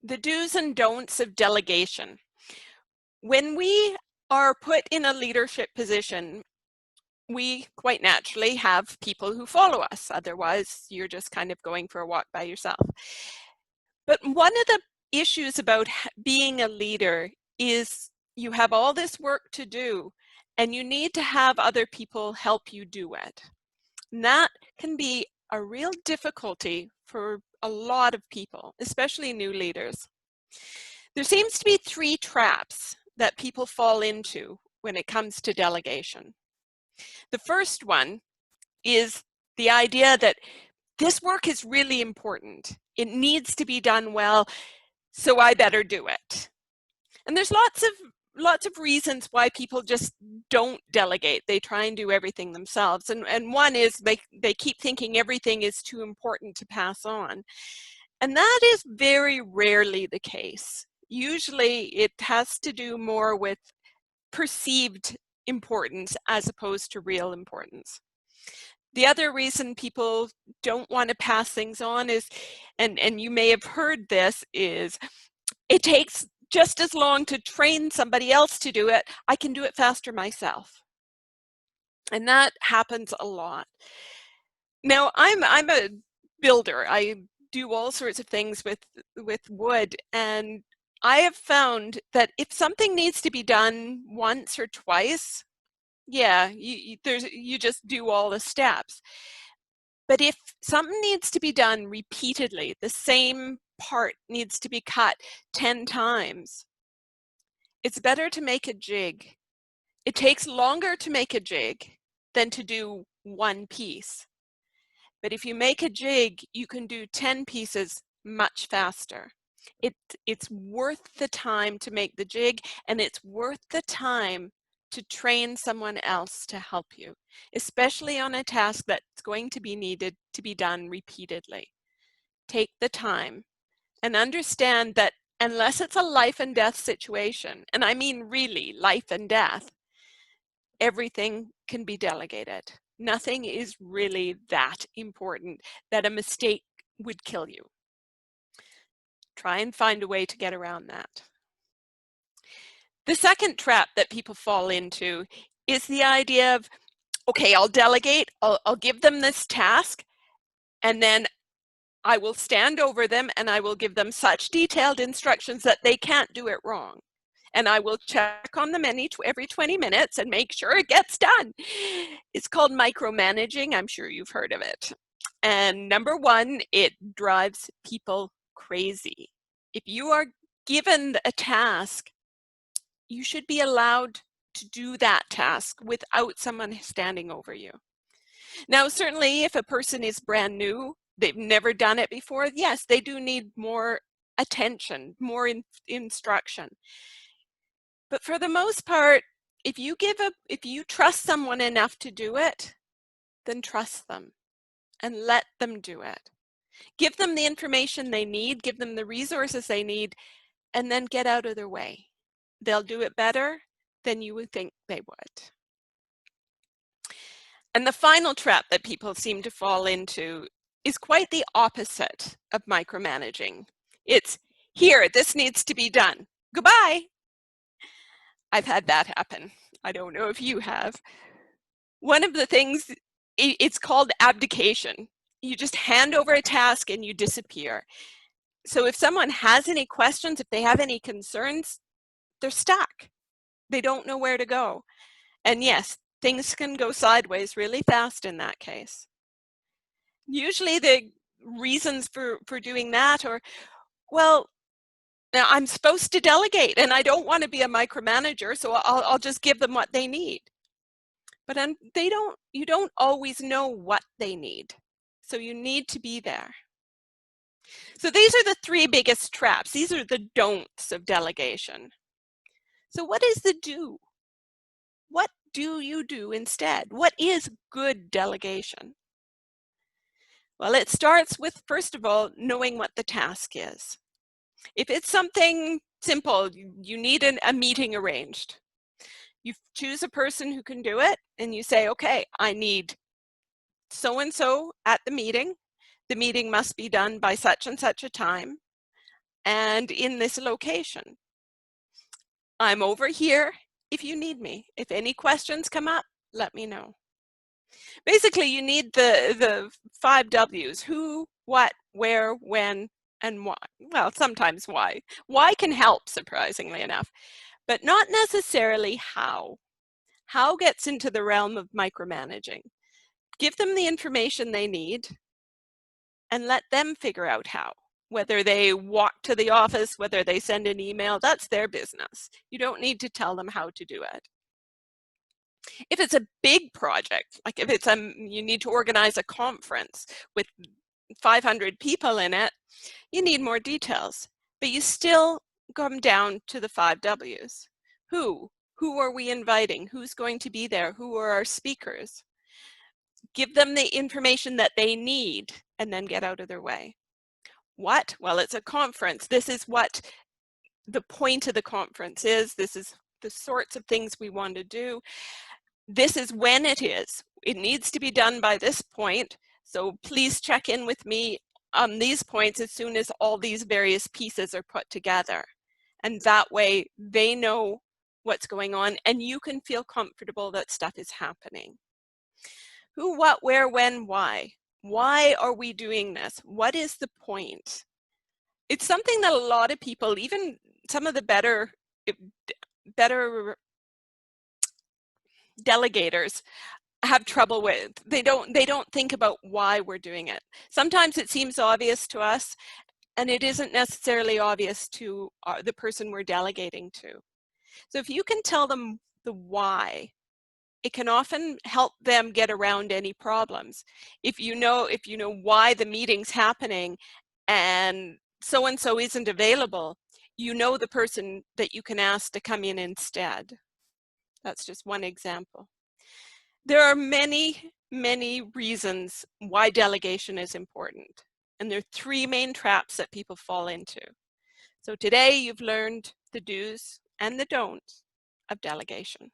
The do's and don'ts of delegation. When we are put in a leadership position, we quite naturally have people who follow us. Otherwise, you're just kind of going for a walk by yourself. But one of the issues about being a leader is you have all this work to do, and you need to have other people help you do it. And that can be a real difficulty for a lot of people, especially new leaders. There seems to be 3 traps that people fall into when it comes to delegation. The first one is the idea that this work is really important. It needs to be done well, so I better do it. And there's lots of reasons why people just don't delegate. They try and do everything themselves. And one is they keep thinking everything is too important to pass on. And that is very rarely the case. Usually it has to do more with perceived importance as opposed to real importance. The other reason people don't want to pass things on is, and you may have heard this, is it takes just as long to train somebody else to do it. I can do it faster myself. And that happens a lot. Now, I'm a builder. I do all sorts of things with wood, and I have found that if something needs to be done once or twice, yeah, you just do all the steps. But if something needs to be done repeatedly, the same part needs to be cut 10 times, it's better to make a jig. It takes longer to make a jig than to do one piece. But if you make a jig, you can do 10 pieces much faster. It's worth the time to make the jig, and it's worth the time to train someone else to help you, especially on a task that's going to be needed to be done repeatedly. Take the time and understand that unless it's a life and death situation, and I mean really life and death, everything can be delegated. Nothing is really that important that a mistake would kill you. Try and find a way to get around that. The second trap that people fall into is the idea of, okay, I'll delegate, I'll give them this task, and then I will stand over them and I will give them such detailed instructions that they can't do it wrong. And I will check on them every 20 minutes and make sure it gets done. It's called micromanaging. I'm sure you've heard of it. And number one, it drives people crazy. If you are given a task, you should be allowed to do that task without someone standing over you. Now, certainly if a person is brand new, they've never done it before, yes, they do need more attention, more instruction. But for the most part, if you trust someone enough to do it, then trust them and let them do it. Give them the information they need, give them the resources they need, and then get out of their way. They'll do it better than you would think they would. And the final trap that people seem to fall into is quite the opposite of micromanaging. It's, here, this needs to be done. Goodbye. I've had that happen. I don't know if you have. One of the things, it's called abdication. You just hand over a task and you disappear. So if someone has any questions, if they have any concerns, they're stuck. They don't know where to go. And yes, things can go sideways really fast in that case. Usually the reasons for doing that are, well, now I'm supposed to delegate and I don't want to be a micromanager, so I'll just give them what they need. But you don't always know what they need. So you need to be there. So these are the 3 biggest traps. These are the don'ts of delegation. So what is the do? What do you do instead? What is good delegation? Well, it starts with, first of all, knowing what the task is. If it's something simple, you need a meeting arranged. You choose a person who can do it and you say, okay, I need so-and-so at the meeting. The meeting must be done by such and such a time. and in this location. I'm over here if you need me. If any questions come up, let me know. Basically, you need the 5 W's: who, what, where, when, and why. Well, sometimes why. Why can help, surprisingly enough, but not necessarily how. How gets into the realm of micromanaging. Give them the information they need and let them figure out how. Whether they walk to the office, whether they send an email, that's their business. You don't need to tell them how to do it. If it's a big project, like if it's you need to organize a conference with 500 people in it, you need more details, but you still come down to the 5 W's. Who are we inviting? Who's going to be there? Who are our speakers? Give them the information that they need and then get out of their way. What? Well, it's a conference. This is what the point of the conference is. This is the sorts of things we want to do. This is when it is. It needs to be done by this point. So please check in with me on these points as soon as all these various pieces are put together. And that way they know what's going on and you can feel comfortable that stuff is happening. Who, what, where, when, why? Why are we doing this? What is the point? It's something that a lot of people, even some of the better delegators, have trouble with. They don't think about why we're doing it. Sometimes it seems obvious to us, and it isn't necessarily obvious to the person we're delegating to. So if you can tell them the why, it can often help them get around any problems. If you know why the meeting's happening and so isn't available, you know the person that you can ask to come in instead. That's just one example. There are many, many reasons why delegation is important. And there are 3 main traps that people fall into. So today you've learned the do's and the don'ts of delegation.